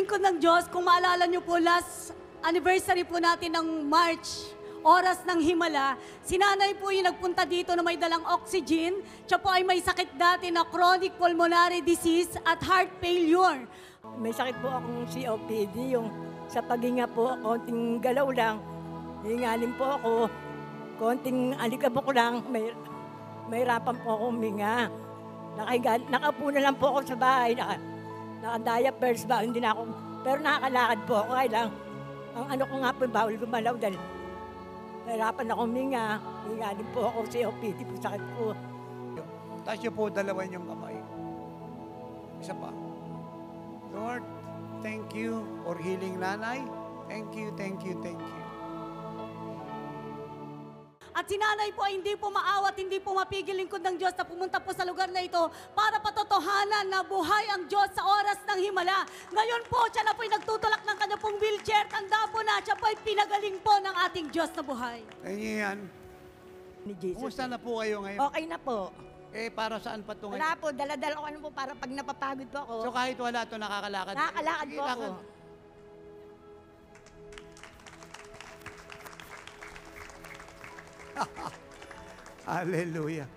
lingkod ng Diyos, kung maalala niyo po, last anniversary po natin ng March, Oras ng Himala, si nanay po yung nagpunta dito na may dalang oxygen. Siya po ay may sakit dati na chronic pulmonary disease at heart failure. May sakit po akong COPD, yung sa paghinga po, konting galaw lang. Hingalin po ako, konting alikabok lang, may rapan po akong huminga. Nakaupo na lang po ako sa bahay, naka-diapers ba, hindi na ako, pero nakakalakad po ako, kaya lang, ang ano ko nga po, bawal gumalaw dahil nahirapan ako huminga, hingalin po ako, COPD po, sakit po. Taas niyo po dalawa niyong kamay. Isa pa. Lord, thank you for healing nanay. Thank you, thank you, thank you. At si nanay po ay hindi po maawat, hindi po mapigil lingkod ng Diyos na pumunta po sa lugar na ito para patotohanan na buhay ang Diyos sa oras ng himala. Ngayon po, siya na po ay nagtutulak ng kanya pong wheelchair. Tanda po na, siya po ay pinagaling po ng ating Diyos na buhay. Ayan. Ni Jesus. Kumusta na po kayo ngayon? Okay na po. Eh, para saan pa ito ngayon? Wala po, dala-dala ko ano po para pag napapagod po ako. So kahit wala ito, nakakalakad? Nakakalakad Sige, po ako. lakad. Hallelujah.